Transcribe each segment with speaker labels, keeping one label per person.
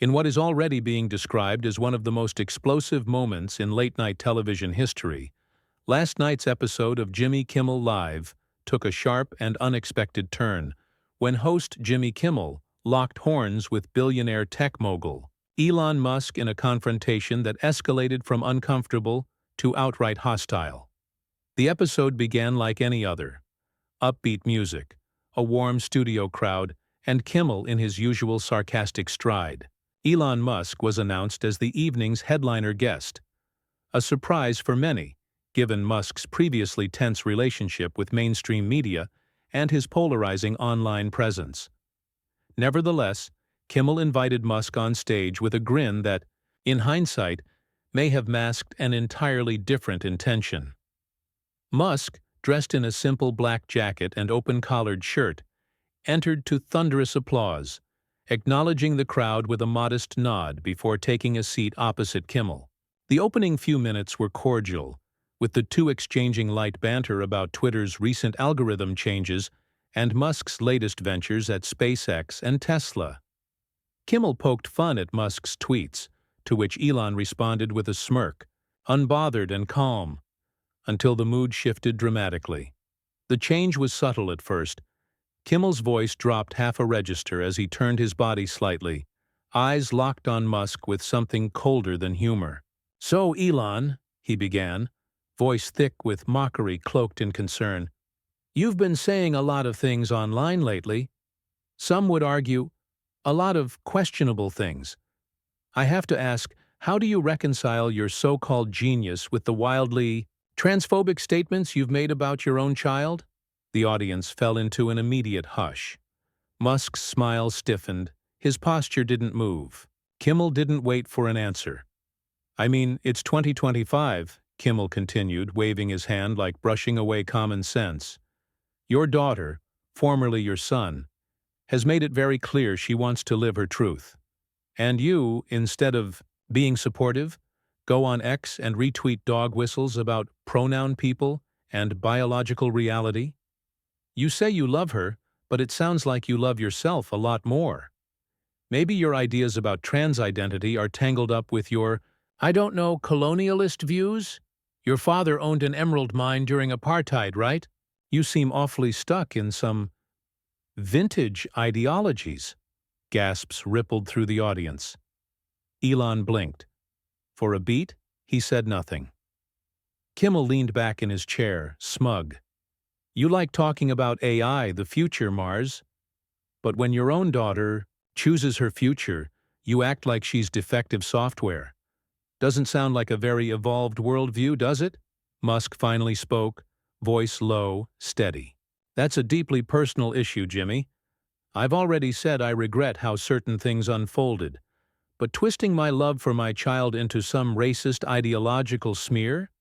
Speaker 1: In what is already being described as one of the most explosive moments in late-night television history, last night's episode of Jimmy Kimmel Live took a sharp and unexpected turn when host Jimmy Kimmel locked horns with billionaire tech mogul Elon Musk in a confrontation that escalated from uncomfortable to outright hostile. The episode began like any other: upbeat music, a warm studio crowd, and Kimmel in his usual sarcastic stride. Elon Musk was announced as the evening's headliner guest, a surprise for many, given Musk's previously tense relationship with mainstream media and his polarizing online presence. Nevertheless, Kimmel invited Musk on stage with a grin that, in hindsight, may have masked an entirely different intention. Musk, dressed in a simple black jacket and open-collared shirt, entered to thunderous applause, acknowledging the crowd with a modest nod before taking a seat opposite Kimmel. The opening few minutes were cordial, with the two exchanging light banter about Twitter's recent algorithm changes and Musk's latest ventures at SpaceX and Tesla. Kimmel poked fun at Musk's tweets, to which Elon responded with a smirk, unbothered and calm, until the mood shifted dramatically. The change was subtle at first. Kimmel's voice dropped half a register as he turned his body slightly, eyes locked on Musk with something colder than humor. "So, Elon," he began, voice thick with mockery cloaked in concern, "you've been saying a lot of things online lately. Some would argue, a lot of questionable things. I have to ask, how do you reconcile your so-called genius with the wildly transphobic statements you've made about your own child?" The audience fell into an immediate hush. Musk's smile stiffened, his posture didn't move. Kimmel didn't wait for an answer. "I mean, it's 2025, Kimmel continued, waving his hand like brushing away common sense. "Your daughter, formerly your son, has made it very clear she wants to live her truth. And you, instead of being supportive, go on X and retweet dog whistles about pronoun people and biological reality. You say you love her, but it sounds like you love yourself a lot more. Maybe your ideas about trans identity are tangled up with your, I don't know, colonialist views? Your father owned an emerald mine during apartheid, right? You seem awfully stuck in some vintage ideologies." Gasps rippled through the audience. Elon blinked. For a beat, he said nothing. Kimmel leaned back in his chair, smug. "You like talking about AI, the future, Mars. But when your own daughter chooses her future, you act like she's defective software. Doesn't sound like a very evolved worldview, does it?" Musk finally spoke, voice low, steady. "That's a deeply personal issue, Jimmy. I've already said I regret how certain things unfolded, but twisting my love for my child into some racist ideological smear?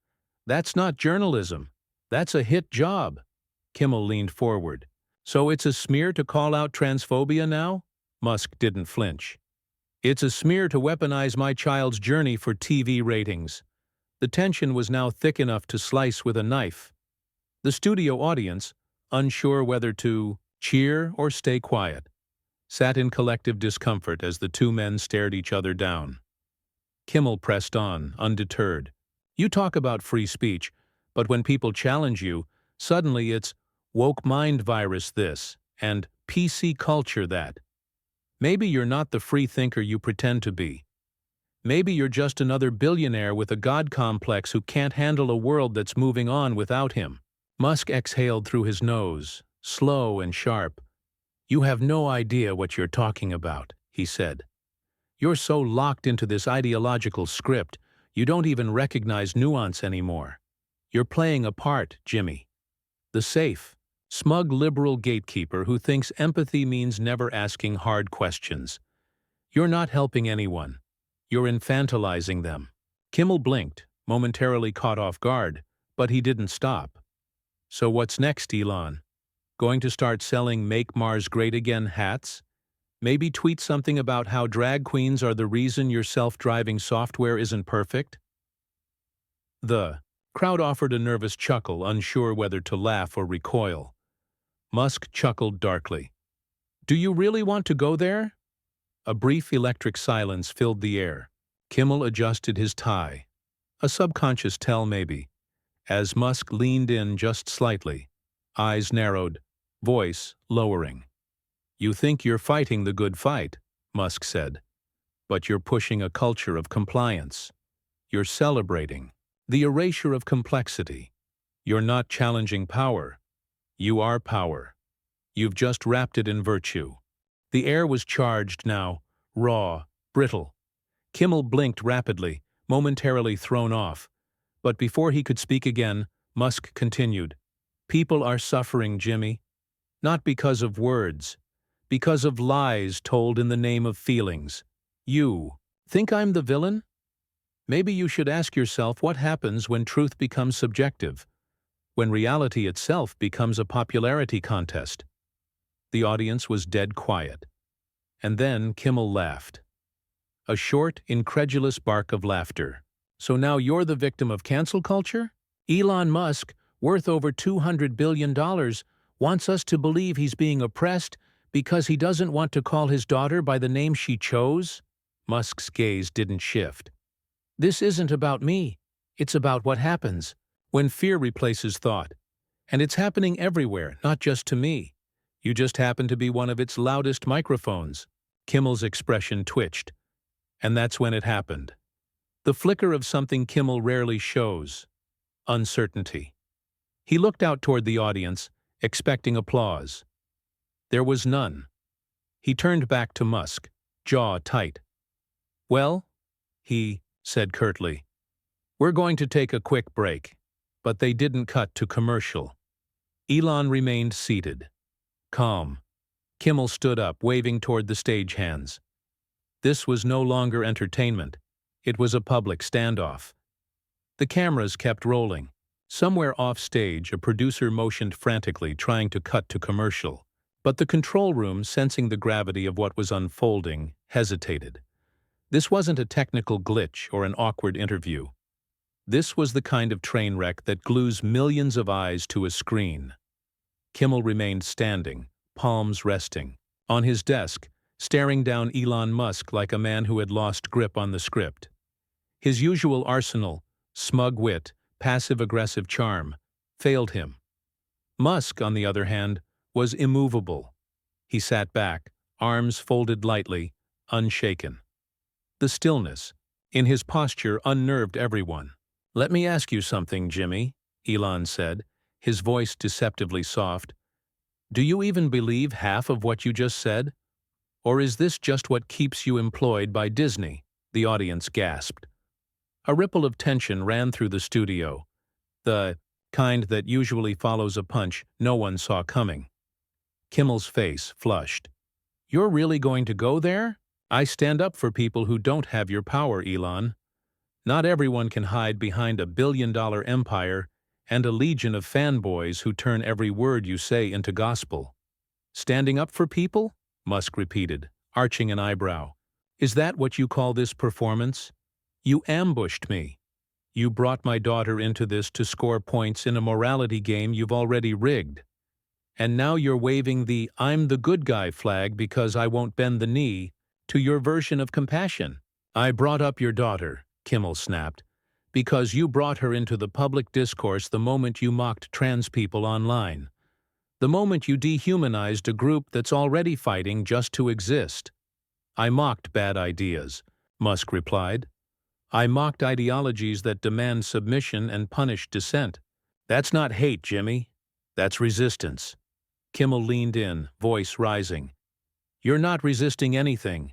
Speaker 1: That's not journalism. That's a hit job." Kimmel leaned forward. "So it's a smear to call out transphobia now?" Musk didn't flinch. "It's a smear to weaponize my child's journey for TV ratings." The tension was now thick enough to slice with a knife. The studio audience, unsure whether to cheer or stay quiet, sat in collective discomfort as the two men stared each other down. Kimmel pressed on, undeterred. "You talk about free speech, but when people challenge you, suddenly it's woke mind virus this and PC culture that. Maybe you're not the free thinker you pretend to be. Maybe you're just another billionaire with a god complex who can't handle a world that's moving on without him." Musk exhaled through his nose, slow and sharp. "You have no idea what you're talking about," he said. "You're so locked into this ideological script, you don't even recognize nuance anymore. You're playing a part, Jimmy. The safe, smug liberal gatekeeper who thinks empathy means never asking hard questions. You're not helping anyone. You're infantilizing them." Kimmel blinked, momentarily caught off guard, but he didn't stop. "So what's next, Elon? Going to start selling Make Mars Great Again hats? Maybe tweet something about how drag queens are the reason your self-driving software isn't perfect?" The crowd offered a nervous chuckle, unsure whether to laugh or recoil. Musk chuckled darkly. "Do you really want to go there? A brief electric silence filled the air. Kimmel adjusted his tie. A subconscious tell, maybe, as Musk leaned in just slightly, eyes narrowed, voice lowering. "You think you're fighting the good fight," Musk said, "but you're pushing a culture of compliance. You're celebrating the erasure of complexity. You're not challenging power. You are power. You've just wrapped it in virtue." The air was charged now, raw, brittle. Kimmel blinked rapidly, momentarily thrown off. But before he could speak again, Musk continued. "People are suffering, Jimmy. Not because of words. Because of lies told in the name of feelings. You think I'm the villain? Maybe you should ask yourself what happens when truth becomes subjective, when reality itself becomes a popularity contest." The audience was dead quiet. And then Kimmel laughed. A short, incredulous bark of laughter. "So now you're the victim of cancel culture? Elon Musk, worth over $200 billion, wants us to believe he's being oppressed because he doesn't want to call his daughter by the name she chose?" Musk's gaze didn't shift. "This isn't about me. It's about what happens when fear replaces thought. And it's happening everywhere, not just to me. You just happen to be one of its loudest microphones." Kimmel's expression twitched. And that's when it happened. The flicker of something Kimmel rarely shows. Uncertainty. He looked out toward the audience, expecting applause. There was none. He turned back to Musk, jaw tight. "Well," he said curtly, "we're going to take a quick break." But they didn't cut to commercial. Elon remained seated, calm. Kimmel stood up, waving toward the stagehands. This was no longer entertainment. It was a public standoff. The cameras kept rolling. Somewhere off stage, a producer motioned frantically, trying to cut to commercial. But the control room, sensing the gravity of what was unfolding, hesitated. This wasn't a technical glitch or an awkward interview. This was the kind of train wreck that glues millions of eyes to a screen. Kimmel remained standing, palms resting, on his desk, staring down Elon Musk like a man who had lost grip on the script. His usual arsenal, smug wit, passive-aggressive charm, failed him. Musk, on the other hand, was immovable. He sat back, arms folded lightly, unshaken. The stillness, in his posture, unnerved everyone. "Let me ask you something, Jimmy," Elon said, his voice deceptively soft. "Do you even believe half of what you just said? Or is this just what keeps you employed by Disney?" The audience gasped. A ripple of tension ran through the studio, the kind that usually follows a punch no one saw coming. Kimmel's face flushed. "You're really going to go there? I stand up for people who don't have your power, Elon. Not everyone can hide behind a billion-dollar empire and a legion of fanboys who turn every word you say into gospel." "Standing up for people?" Musk repeated, arching an eyebrow. "Is that what you call this performance? You ambushed me. You brought my daughter into this to score points in a morality game you've already rigged. And now you're waving the 'I'm the good guy' flag because I won't bend the knee to your version of compassion." "I brought up your daughter," Kimmel snapped, "because you brought her into the public discourse the moment you mocked trans people online. The moment you dehumanized a group that's already fighting just to exist." "I mocked bad ideas," Musk replied. "I mocked ideologies that demand submission and punish dissent." "That's not hate, Jimmy. That's resistance." Kimmel leaned in, voice rising. "You're not resisting anything.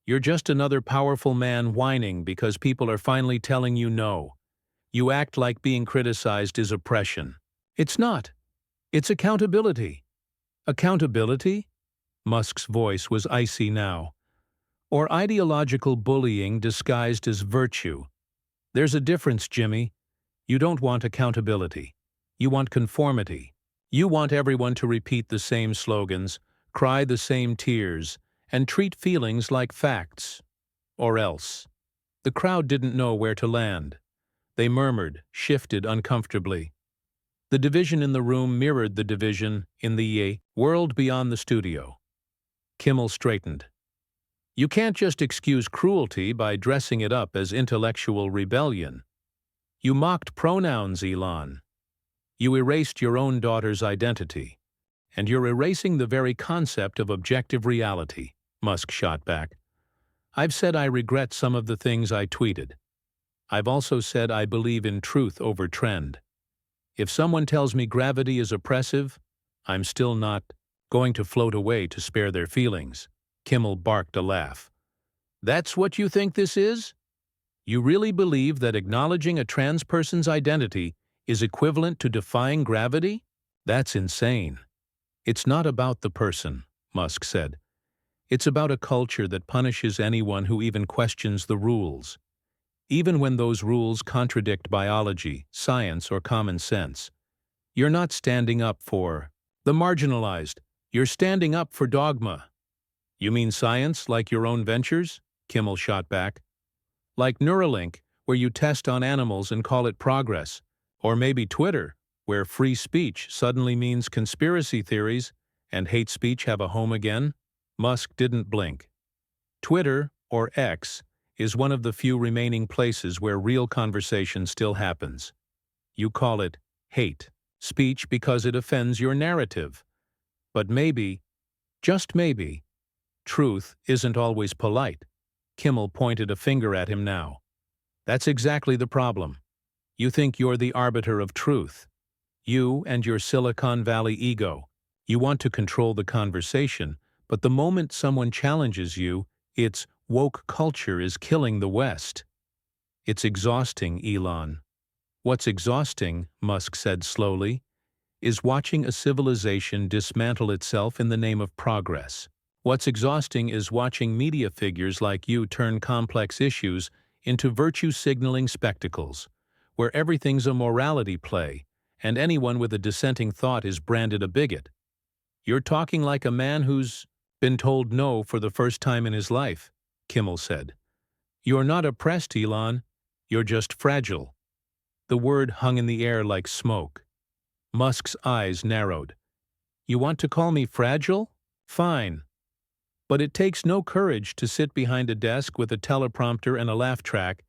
Speaker 1: You're just another powerful man whining because people are finally telling you no. You act like being criticized is oppression. It's not. It's accountability." "Accountability?" Musk's voice was icy now. "Or ideological bullying disguised as virtue. There's a difference, Jimmy. You don't want accountability. You want conformity. You want everyone to repeat the same slogans, cry the same tears, and treat feelings like facts. Or else." The crowd didn't know where to land. They murmured, shifted uncomfortably. The division in the room mirrored the division in the world beyond the studio. Kimmel straightened. You can't just excuse cruelty by dressing it up as intellectual rebellion. You mocked pronouns, Elon. You erased your own daughter's identity. And you're erasing the very concept of objective reality, Musk shot back. I've said I regret some of the things I tweeted. I've also said I believe in truth over trend. If someone tells me gravity is oppressive, I'm still not going to float away to spare their feelings. Kimmel barked a laugh. That's what you think this is? You really believe that acknowledging a trans person's identity is equivalent to defying gravity? That's insane. It's not about the person, Musk said. It's about a culture that punishes anyone who even questions the rules, even when those rules contradict biology, science, or common sense. You're not standing up for the marginalized. You're standing up for dogma. You mean science, like your own ventures? Kimmel shot back. Like Neuralink, where you test on animals and call it progress. Or maybe Twitter, where free speech suddenly means conspiracy theories and hate speech have a home again? Musk didn't blink. Twitter, or X, is one of the few remaining places where real conversation still happens. You call it hate speech because it offends your narrative. But maybe, just maybe, truth isn't always polite. Kimmel pointed a finger at him now. That's exactly the problem. You think you're the arbiter of truth. You and your Silicon Valley ego. You want to control the conversation, but the moment someone challenges you, it's woke culture is killing the West. It's exhausting, Elon. What's exhausting, Musk said slowly, is watching a civilization dismantle itself in the name of progress. What's exhausting is watching media figures like you turn complex issues into virtue-signaling spectacles, where everything's a morality play, and anyone with a dissenting thought is branded a bigot. You're talking like a man who's been told no for the first time in his life, Kimmel said. You're not oppressed, Elon. You're just fragile. The word hung in the air like smoke. Musk's eyes narrowed. You want to call me fragile? Fine. But it takes no courage to sit behind a desk with a teleprompter and a laugh track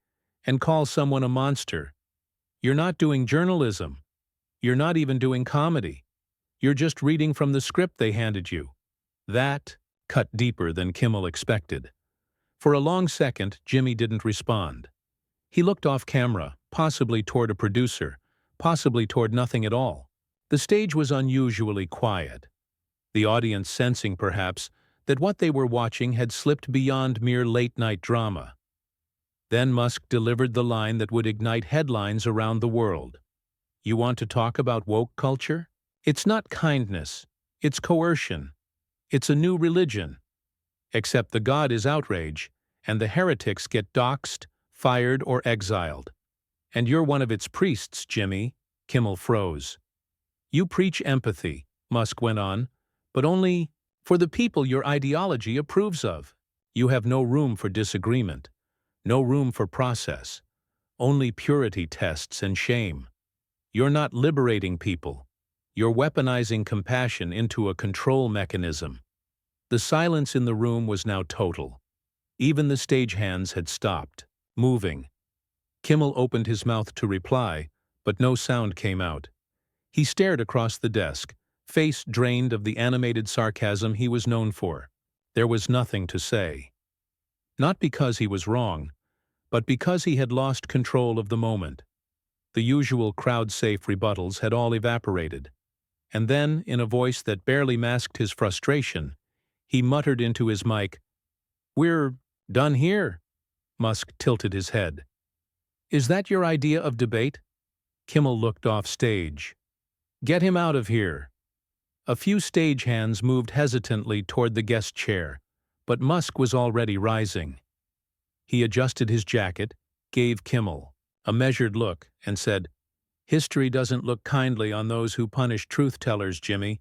Speaker 1: and call someone a monster. You're not doing journalism. You're not even doing comedy. You're just reading from the script they handed you. That cut deeper than Kimmel expected. For a long second, Jimmy didn't respond. He looked off camera, possibly toward a producer, possibly toward nothing at all. The stage was unusually quiet. The audience sensing, perhaps, that what they were watching had slipped beyond mere late-night drama. Then Musk delivered the line that would ignite headlines around the world. You want to talk about woke culture? It's not kindness. It's coercion. It's a new religion. Except the god is outrage, and the heretics get doxxed, fired, or exiled. And you're one of its priests, Jimmy. Kimmel froze. You preach empathy, Musk went on, but only for the people your ideology approves of. You have no room for disagreement, no room for process, only purity tests and shame. You're not liberating people. You're weaponizing compassion into a control mechanism. The silence in the room was now total. Even the stagehands had stopped, moving. Kimmel opened his mouth to reply, but no sound came out. He stared across the desk, face drained of the animated sarcasm he was known for. There was nothing to say. Not because he was wrong, but because he had lost control of the moment. The usual crowd-safe rebuttals had all evaporated. And then, in a voice that barely masked his frustration, he muttered into his mic, "We're done here." Musk tilted his head. "Is that your idea of debate?" Kimmel looked off stage. "Get him out of here." A few stagehands moved hesitantly toward the guest chair, but Musk was already rising. He adjusted his jacket, gave Kimmel a measured look, and said, "History doesn't look kindly on those who punish truth-tellers, Jimmy.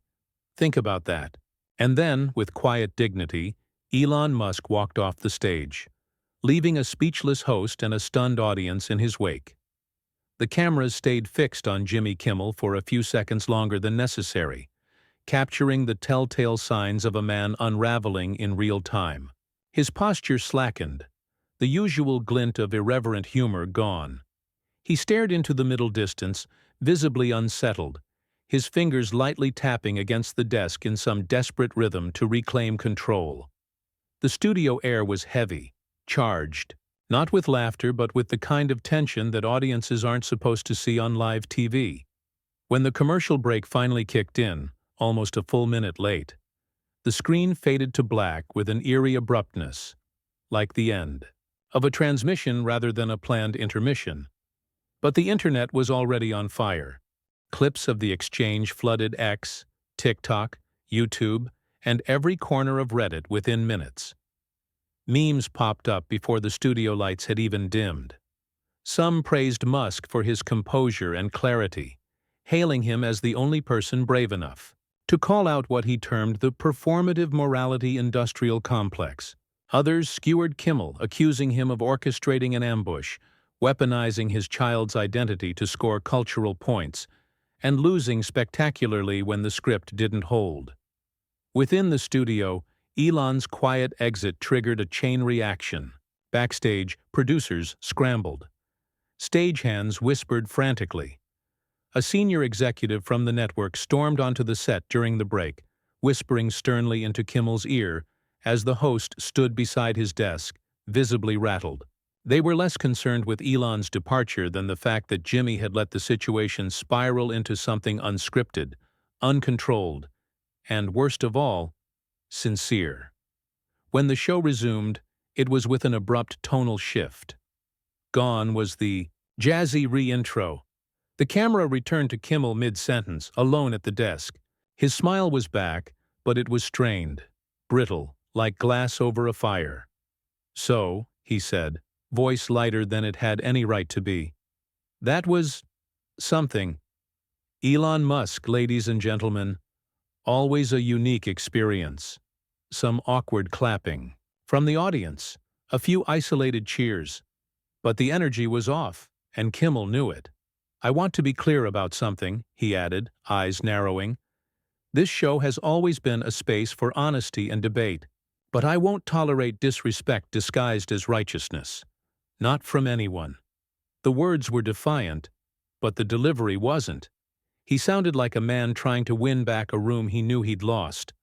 Speaker 1: Think about that." And then, with quiet dignity, Elon Musk walked off the stage, leaving a speechless host and a stunned audience in his wake. The cameras stayed fixed on Jimmy Kimmel for a few seconds longer than necessary, capturing the telltale signs of a man unraveling in real time. His posture slackened, the usual glint of irreverent humor gone. He stared into the middle distance, visibly unsettled, his fingers lightly tapping against the desk in some desperate rhythm to reclaim control. The studio air was heavy, charged, not with laughter but with the kind of tension that audiences aren't supposed to see on live TV. When the commercial break finally kicked in, almost a full minute late, the screen faded to black with an eerie abruptness, like the end of a transmission rather than a planned intermission. But the internet was already on fire. Clips of the exchange flooded X, TikTok, YouTube, and every corner of Reddit within minutes. Memes popped up before the studio lights had even dimmed. Some praised Musk for his composure and clarity, hailing him as the only person brave enough to call out what he termed the performative morality industrial complex. Others skewered Kimmel, accusing him of orchestrating an ambush, weaponizing his child's identity to score cultural points, and losing spectacularly when the script didn't hold. Within the studio, Elon's quiet exit triggered a chain reaction. Backstage, producers scrambled. Stagehands whispered frantically. A senior executive from the network stormed onto the set during the break, whispering sternly into Kimmel's ear as the host stood beside his desk, visibly rattled. They were less concerned with Elon's departure than the fact that Jimmy had let the situation spiral into something unscripted, uncontrolled, and, worst of all, sincere. When the show resumed, it was with an abrupt tonal shift. Gone was the jazzy re-intro. The camera returned to Kimmel mid-sentence, alone at the desk. His smile was back, but it was strained, brittle, like glass over a fire. "So," he said, voice lighter than it had any right to be, "that was something. Elon Musk, ladies and gentlemen. Always a unique experience." Some awkward clapping. From the audience, a few isolated cheers. But the energy was off, and Kimmel knew it. "I want to be clear about something," he added, eyes narrowing. "This show has always been a space for honesty and debate, but I won't tolerate disrespect disguised as righteousness. Not from anyone." The words were defiant, but the delivery wasn't. He sounded like a man trying to win back a room he knew he'd lost.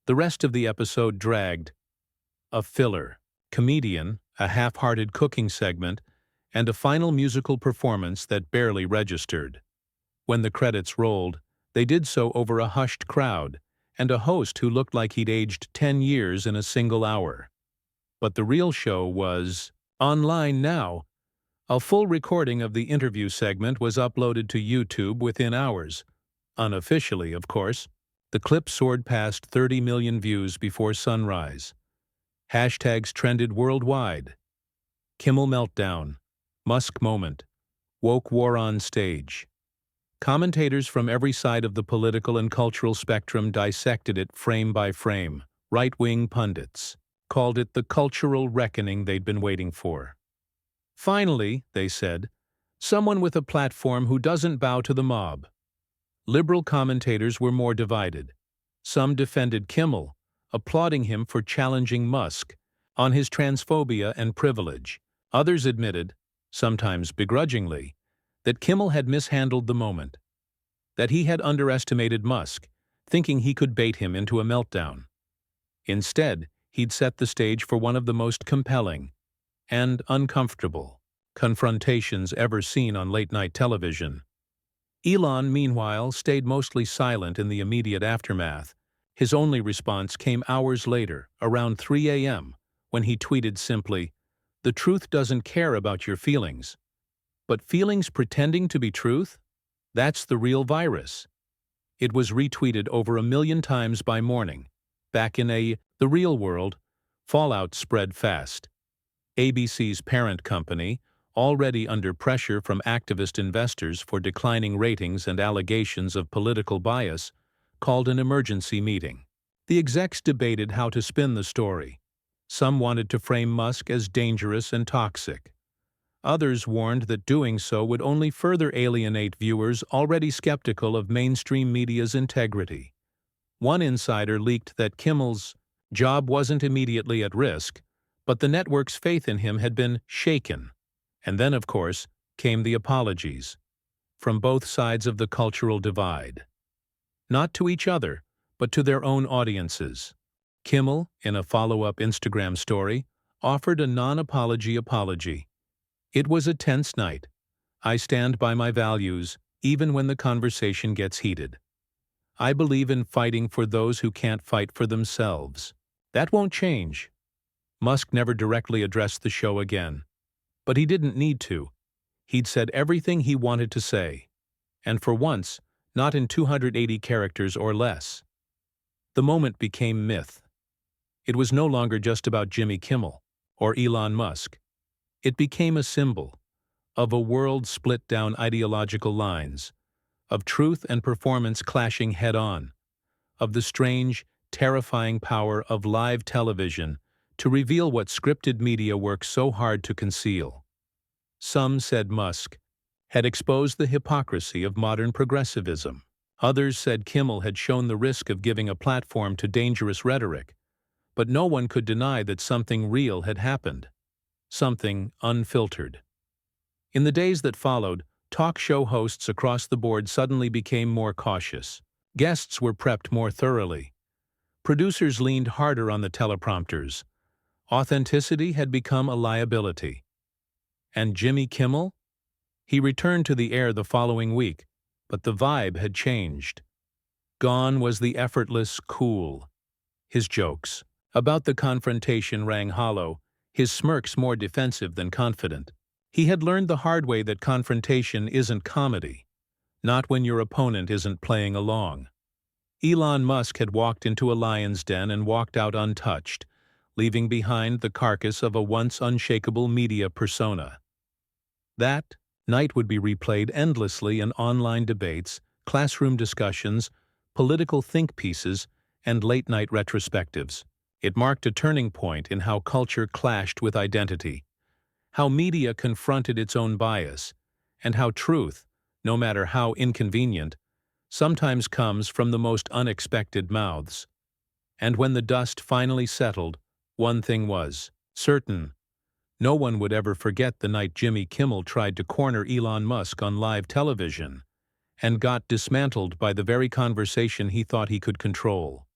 Speaker 1: The rest of the episode dragged. A filler, comedian, a half-hearted cooking segment, and a final musical performance that barely registered. When the credits rolled, they did so over a hushed crowd, and a host who looked like he'd aged 10 years in a single hour. But the real show was online now. A full recording of the interview segment was uploaded to YouTube within hours. Unofficially, of course. The clip soared past 30 million views before sunrise. Hashtags trended worldwide. Kimmel meltdown, Musk moment, woke war on stage. Commentators from every side of the political and cultural spectrum dissected it frame by frame. Right-wing pundits called it the cultural reckoning they'd been waiting for. "Finally," they said, "someone with a platform who doesn't bow to the mob." Liberal commentators were more divided. Some defended Kimmel, applauding him for challenging Musk on his transphobia and privilege. Others admitted, sometimes begrudgingly, that Kimmel had mishandled the moment, that he had underestimated Musk, thinking he could bait him into a meltdown. Instead, he'd set the stage for one of the most compelling and uncomfortable confrontations ever seen on late-night television. Elon, meanwhile, stayed mostly silent in the immediate aftermath. His only response came hours later, around 3 a.m., when he tweeted simply, "The truth doesn't care about your feelings. But feelings pretending to be truth? That's the real virus." It was retweeted over 1 million times by morning. Back in the real world, fallout spread fast. ABC's parent company, already under pressure from activist investors for declining ratings and allegations of political bias, called an emergency meeting. The execs debated how to spin the story. Some wanted to frame Musk as dangerous and toxic. Others warned that doing so would only further alienate viewers already skeptical of mainstream media's integrity. One insider leaked that Kimmel's job wasn't immediately at risk, But the network's faith in him had been shaken. And then, of course, came the apologies. From both sides of the cultural divide. Not to each other, but to their own audiences. Kimmel, in a follow-up Instagram story, offered a non-apology apology. "It was a tense night. I stand by my values, even when the conversation gets heated. I believe in fighting for those who can't fight for themselves. That won't change." Musk never directly addressed the show again. But he didn't need to. He'd said everything he wanted to say. And for once, not in 280 characters or less. The moment became myth. It was no longer just about Jimmy Kimmel or Elon Musk. It became a symbol of a world split down ideological lines, of truth and performance clashing head-on, of the strange, terrifying power of live television to reveal what scripted media works so hard to conceal. Some said Musk had exposed the hypocrisy of modern progressivism. Others said Kimmel had shown the risk of giving a platform to dangerous rhetoric. But no one could deny that something real had happened. Something unfiltered. In the days that followed, talk show hosts across the board suddenly became more cautious. Guests were prepped more thoroughly. Producers leaned harder on the teleprompters. Authenticity had become a liability. And Jimmy Kimmel? He returned to the air the following week, but the vibe had changed. Gone was the effortless cool. His jokes about the confrontation rang hollow, his smirks more defensive than confident. He had learned the hard way that confrontation isn't comedy, not when your opponent isn't playing along. Elon Musk had walked into a lion's den and walked out untouched, leaving behind the carcass of a once unshakable media persona. That night would be replayed endlessly in online debates, classroom discussions, political think pieces, and late-night retrospectives. It marked a turning point in how culture clashed with identity, how media confronted its own bias, and how truth, no matter how inconvenient, sometimes comes from the most unexpected mouths. And when the dust finally settled, one thing was certain. No one would ever forget the night Jimmy Kimmel tried to corner Elon Musk on live television and got dismantled by the very conversation he thought he could control.